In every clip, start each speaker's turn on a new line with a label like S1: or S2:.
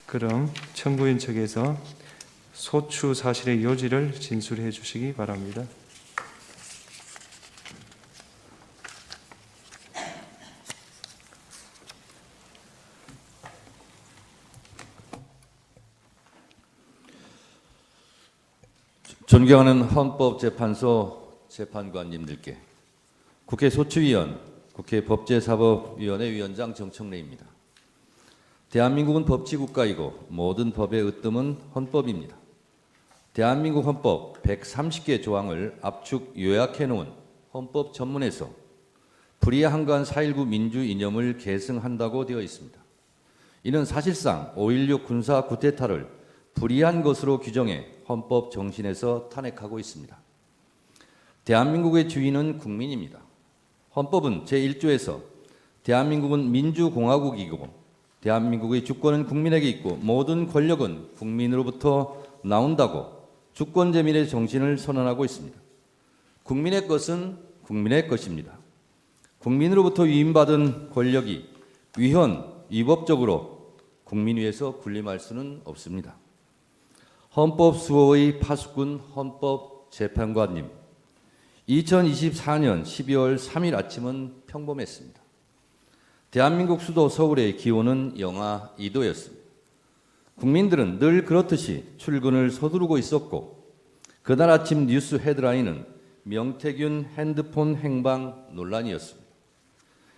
S1: 그럼 청구인 측에서 소추 사실의 요지를 진술해 주시기 바랍니다.
S2: 존경하는 헌법재판소 재판관님들께, 국회 소추위원, 국회 법제사법위원회 위원장 정청래입니다. 대한민국은 법치국가이고 모든 법의 으뜸은 헌법입니다. 대한민국 헌법 130개 조항을 압축 요약해 놓은 헌법 전문에서 불의한간 4.19 민주 이념을 계승한다고 되어 있습니다. 이는 사실상 5.16 군사 쿠데타를 불의한 것으로 규정해 헌법 정신에서 탄핵하고 있습니다. 대한민국의 주인은 국민입니다. 헌법은 제1조에서 대한민국은 민주공화국이고 대한민국의 주권은 국민에게 있고 모든 권력은 국민으로부터 나온다고 주권제민의 정신을 선언하고 있습니다. 국민의 것은 국민의 것입니다. 국민으로부터 위임받은 권력이 위헌, 위법적으로 국민 위에서 군림할 수는 없습니다. 헌법 수호의 파수꾼 헌법재판관님, 2024년 12월 3일 아침은 평범했습니다. 대한민국 수도 서울의 기온은 영하 2도였습니다. 국민들은 늘 그렇듯이 출근을 서두르고 있었고 그날 아침 뉴스 헤드라인은 명태균 핸드폰 행방 논란이었습니다.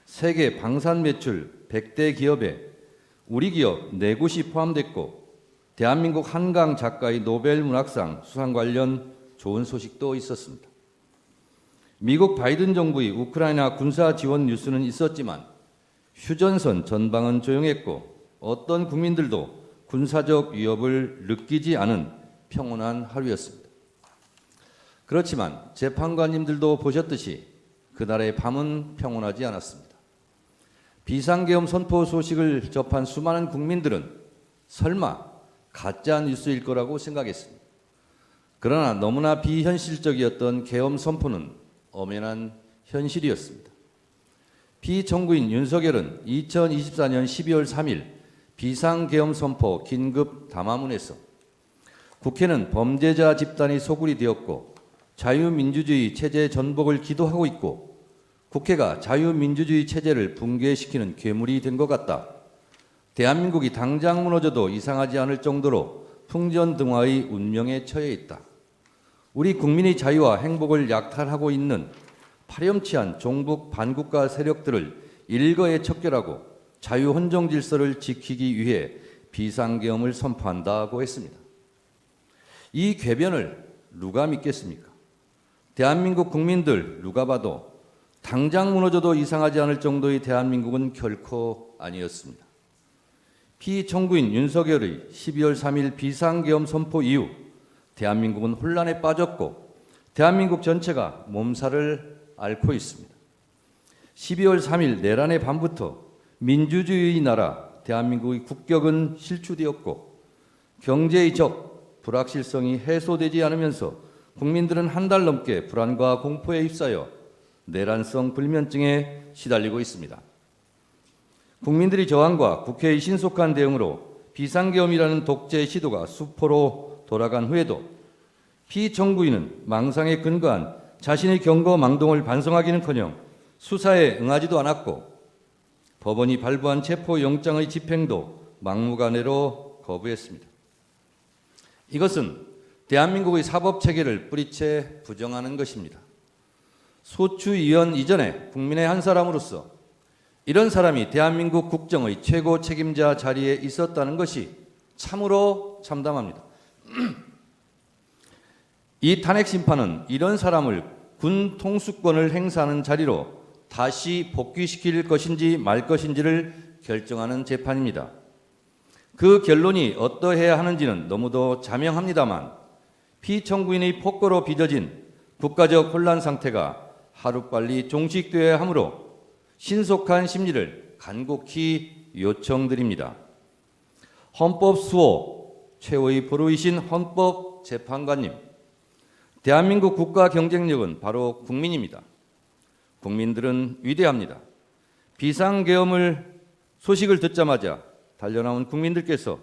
S2: 세계 방산 매출 100대 기업에 우리 기업 4곳이 포함됐고 대한민국 한강 작가의 노벨 문학상 수상 관련 좋은 소식도 있었습니다. 미국 바이든 정부의 우크라이나 군사 지원 뉴스는 있었지만 휴전선 전방은 조용했고 어떤 국민들도 군사적 위협을 느끼지 않은 평온한 하루였습니다. 그렇지만 재판관님들도 보셨듯이 그날의 밤은 평온하지 않았습니다. 비상계엄 선포 소식을 접한 수많은 국민들은 설마 가짜 뉴스일 거라고 생각했습니다. 그러나 너무나 비현실적이었던 계엄 선포는 엄연한 현실이었습니다. 피청구인 윤석열은 2024년 12월 3일 비상계엄 선포 긴급 담화문에서 국회는 범죄자 집단이 소굴이 되었고 자유민주주의 체제 전복을 기도하고 있고 국회가 자유민주주의 체제를 붕괴시키는 괴물이 된 것 같다. 대한민국이 당장 무너져도 이상하지 않을 정도로 풍전등화의 운명에 처해 있다. 우리 국민의 자유와 행복을 약탈하고 있는 파렴치한 종북 반국가 세력들을 일거에 척결하고 자유헌정 질서를 지키기 위해 비상계엄을 선포한다고 했습니다. 이 궤변을 누가 믿겠습니까? 대한민국 국민들 누가 봐도 당장 무너져도 이상하지 않을 정도의 대한민국은 결코 아니었습니다. 피청구인 윤석열의 12월 3일 비상계엄 선포 이후 대한민국은 혼란에 빠졌고 대한민국 전체가 몸살을 앓고 있습니다. 12월 3일 내란의 밤부터 민주주의의 나라 대한민국의 국격은 실추되었고 경제의 적, 불확실성이 해소되지 않으면서 국민들은 한 달 넘게 불안과 공포에 휩싸여 내란성 불면증에 시달리고 있습니다. 국민들의 저항과 국회의 신속한 대응으로 비상계엄이라는 독재 시도가 수포로 돌아간 후에도 피청구인은 망상에 근거한 자신의 경거망동을 반성하기는커녕 수사에 응하지도 않았고 법원이 발부한 체포영장의 집행도 막무가내로 거부했습니다. 이것은 대한민국의 사법체계를 뿌리채 부정하는 것입니다. 소추위원 이전에 국민의 한 사람으로서 이런 사람이 대한민국 국정의 최고 책임자 자리에 있었다는 것이 참으로 참담합니다. 이 탄핵 심판은 이런 사람을 군 통수권을 행사하는 자리로 다시 복귀시킬 것인지 말 것인지를 결정하는 재판입니다. 그 결론이 어떠해야 하는지는 너무도 자명합니다만 피청구인의 폭거로 빚어진 국가적 혼란 상태가 하루빨리 종식되어야 하므로 신속한 심리를 간곡히 요청드립니다. 헌법 수호 최고의 보루이신 헌법재판관님, 대한민국 국가 경쟁력은 바로 국민입니다. 국민들은 위대합니다. 비상계엄을 소식을 듣자마자 달려나온 국민들께서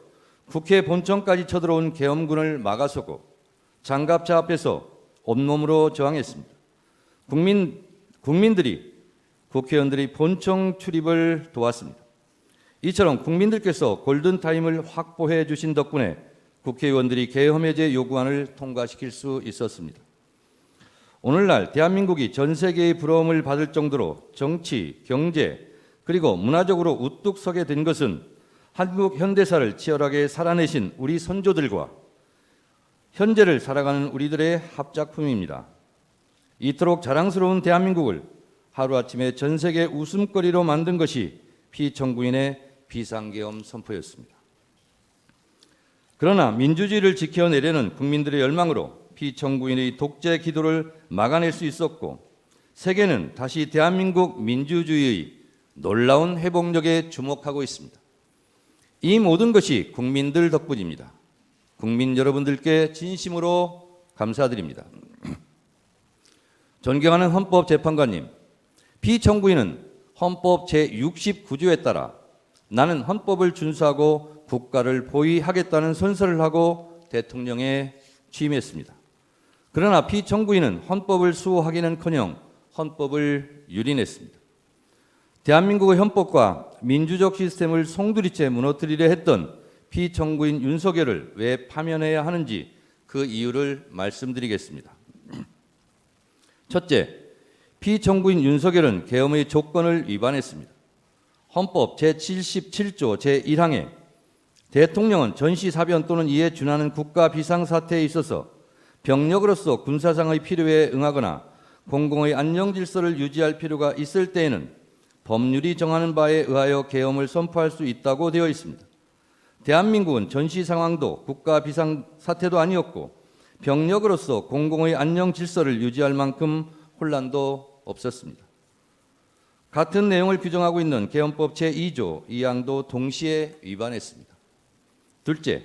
S2: 국회 본청까지 쳐들어온 계엄군을 막아서고 장갑차 앞에서 온몸으로 저항했습니다. 국민들이 국회의원들이 본청 출입을 도왔습니다. 이처럼 국민들께서 골든타임을 확보해 주신 덕분에 국회의원들이 계엄 해제 요구안을 통과시킬 수 있었습니다. 오늘날 대한민국이 전 세계의 부러움을 받을 정도로 정치, 경제, 그리고 문화적으로 우뚝 서게 된 것은 한국 현대사를 치열하게 살아내신 우리 선조들과 현재를 살아가는 우리들의 합작품입니다. 이토록 자랑스러운 대한민국을 하루아침에 전 세계 웃음거리로 만든 것이 피청구인의 비상계엄 선포였습니다. 그러나 민주주의를 지켜내려는 국민들의 열망으로 피청구인의 독재 기도를 막아낼 수 있었고 세계는 다시 대한민국 민주주의의 놀라운 회복력에 주목하고 있습니다. 이 모든 것이 국민들 덕분입니다. 국민 여러분들께 진심으로 감사드립니다. 존경하는 헌법재판관님, 피청구인은 헌법 제69조에 따라 나는 헌법을 준수하고 국가를 보위하겠다는 선서를 하고 대통령에 취임했습니다. 그러나 피청구인은 헌법을 수호하기는커녕 헌법을 유린했습니다. 대한민국의 헌법과 민주적 시스템을 송두리째 무너뜨리려 했던 피청구인 윤석열을 왜 파면해야 하는지 그 이유를 말씀드리겠습니다. 첫째, 피청구인 윤석열은 계엄의 조건을 위반했습니다. 헌법 제77조 제1항에 대통령은 전시사변 또는 이에 준하는 국가 비상사태에 있어서 병력으로서 군사상의 필요에 응하거나 공공의 안정질서를 유지할 필요가 있을 때에는 법률이 정하는 바에 의하여 계엄을 선포할 수 있다고 되어 있습니다. 대한민국은 전시 상황도 국가 비상사태도 아니었고 병력으로서 공공의 안정질서를 유지할 만큼 혼란도 없었습니다. 같은 내용을 규정하고 있는 계엄법 제2조 2항도 동시에 위반했습니다. 둘째,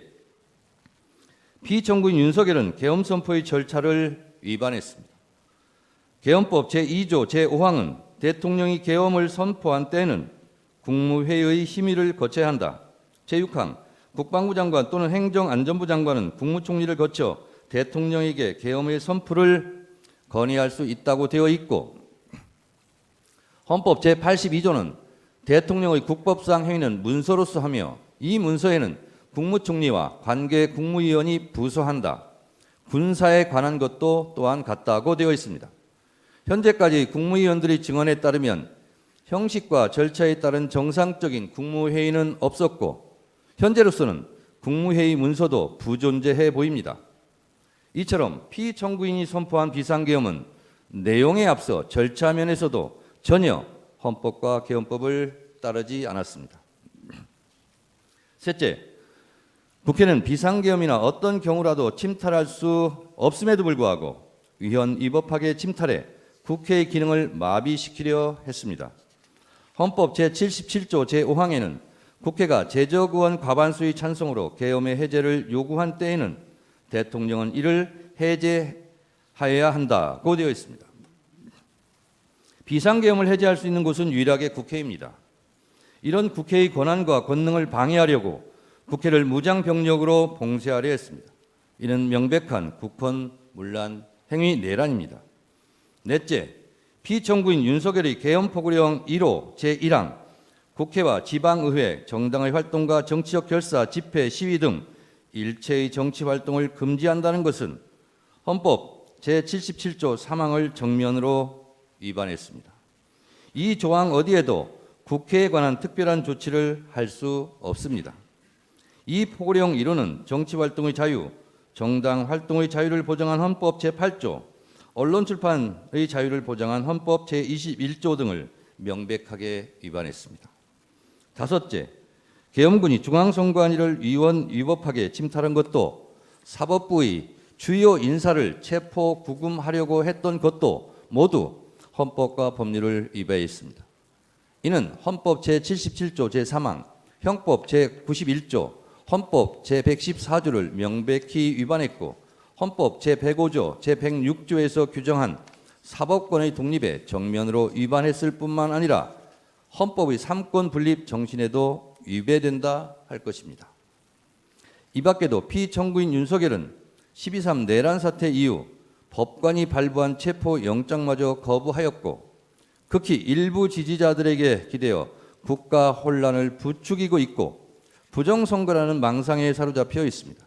S2: 피청구인 윤석열은 계엄 선포의 절차를 위반했습니다. 계엄법 제2조 제5항은 대통령이 계엄을 선포한 때는 국무회의의 심의를 거쳐야 한다. 제6항, 국방부 장관 또는 행정안전부 장관은 국무총리를 거쳐 대통령에게 계엄의 선포를 건의할 수 있다고 되어 있고 헌법 제82조는 대통령의 국법상 행위는 문서로서 하며 이 문서에는 국무총리와 관계 국무위원이 부서한다. 군사에 관한 것도 또한 같다고 되어 있습니다. 현재까지 국무위원들의 증언에 따르면 형식과 절차에 따른 정상적인 국무회의는 없었고 현재로서는 국무회의 문서도 부존재해 보입니다. 이처럼 피청구인이 선포한 비상계엄은 내용에 앞서 절차 면에서도 전혀 헌법과 계엄법을 따르지 않았습니다. 셋째, 국회는 비상계엄이나 어떤 경우라도 침탈할 수 없음에도 불구하고 위헌 위법하게 침탈해 국회의 기능을 마비시키려 했습니다. 헌법 제77조 제5항에는 국회가 제적의원 과반수의 찬성으로 계엄의 해제를 요구한 때에는 대통령은 이를 해제하여야 한다고 되어 있습니다. 비상계엄을 해제할 수 있는 곳은 유일하게 국회입니다. 이런 국회의 권한과 권능을 방해하려고 국회를 무장병력으로 봉쇄하려 했습니다. 이는 명백한 국헌문란 행위 내란입니다. 넷째, 피청구인 윤석열의 계엄포고령 1호 제1항 국회와 지방의회, 정당의 활동과 정치적 결사, 집회, 시위 등 일체의 정치활동을 금지한다는 것은 헌법 제77조 3항을 정면으로 위반했습니다. 이 조항 어디에도 국회에 관한 특별한 조치를 할 수 없습니다. 이 포고령 1호는 정치활동의 자유, 정당 활동의 자유를 보장한 헌법 제8조, 언론 출판의 자유를 보장한 헌법 제21조 등을 명백하게 위반했습니다. 다섯째, 계엄군이 중앙선관위를 위헌 위법하게 침탈한 것도 사법부의 주요 인사를 체포 구금하려고 했던 것도 모두 헌법과 법률을 위반했습니다. 이는 헌법 제77조 제3항, 형법 제91조, 헌법 제114조를 명백히 위반했고 헌법 제105조, 제106조에서 규정한 사법권의 독립에 정면으로 위반했을 뿐만 아니라 헌법의 삼권 분립 정신에도 위배된다 할 것입니다. 이 밖에도 피청구인 윤석열은 12.3 내란 사태 이후 법관이 발부한 체포영장마저 거부하였고 극히 일부 지지자들에게 기대어 국가 혼란을 부추기고 있고 부정선거라는 망상에 사로잡혀 있습니다.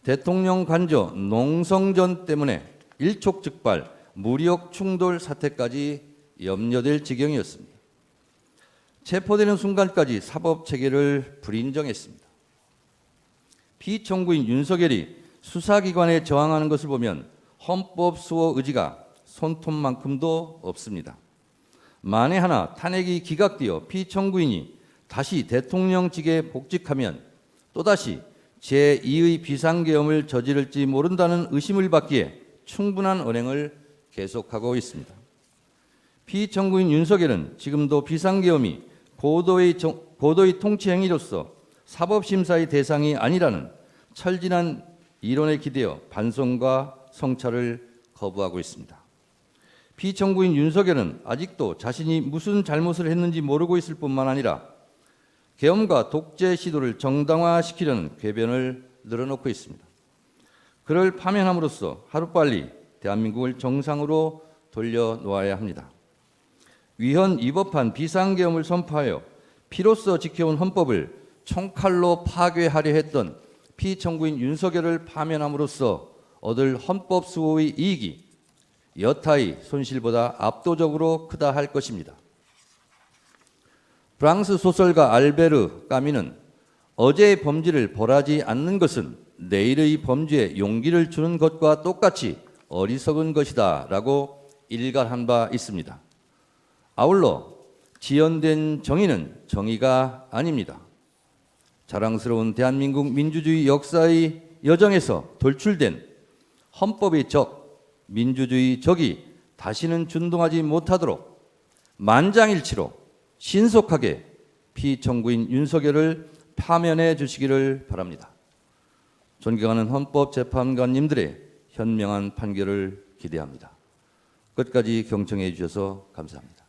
S2: 대통령 관저 농성전 때문에 일촉즉발 무력 충돌 사태까지 염려될 지경이었습니다. 체포되는 순간까지 사법체계를 불인정했습니다. 피청구인 윤석열이 수사기관에 저항하는 것을 보면 헌법 수호 의지가 손톱만큼도 없습니다. 만에 하나 탄핵이 기각되어 피청구인이 다시 대통령직에 복직하면 또다시 제2의 비상계엄을 저지를지 모른다는 의심을 받기에 충분한 언행을 계속하고 있습니다. 피청구인 윤석열은 지금도 비상계엄이 고도의 통치 행위로서 사법심사의 대상이 아니라는 철진한 이론에 기대어 반성과 성찰을 거부하고 있습니다. 피청구인 윤석열은 아직도 자신이 무슨 잘못을 했는지 모르고 있을 뿐만 아니라 계엄과 독재 시도를 정당화시키려는 궤변을 늘어놓고 있습니다. 그를 파면함으로써 하루빨리 대한민국을 정상으로 돌려놓아야 합니다. 위헌 위법한 비상계엄을 선포하여 피로써 지켜온 헌법을 총칼로 파괴하려 했던 피청구인 윤석열을 파면함으로써 얻을 헌법 수호의 이익이 여타의 손실보다 압도적으로 크다 할 것입니다. 프랑스 소설가 알베르 까미는 어제의 범죄를 벌하지 않는 것은 내일의 범죄에 용기를 주는 것과 똑같이 어리석은 것이다 라고 일갈한 바 있습니다. 아울러 지연된 정의는 정의가 아닙니다. 자랑스러운 대한민국 민주주의 역사의 여정에서 돌출된 헌법의 적, 민주주의 적이 다시는 준동하지 못하도록 만장일치로 신속하게 피청구인 윤석열을 파면해 주시기를 바랍니다. 존경하는 헌법재판관님들의 현명한 판결을 기대합니다. 끝까지 경청해 주셔서 감사합니다.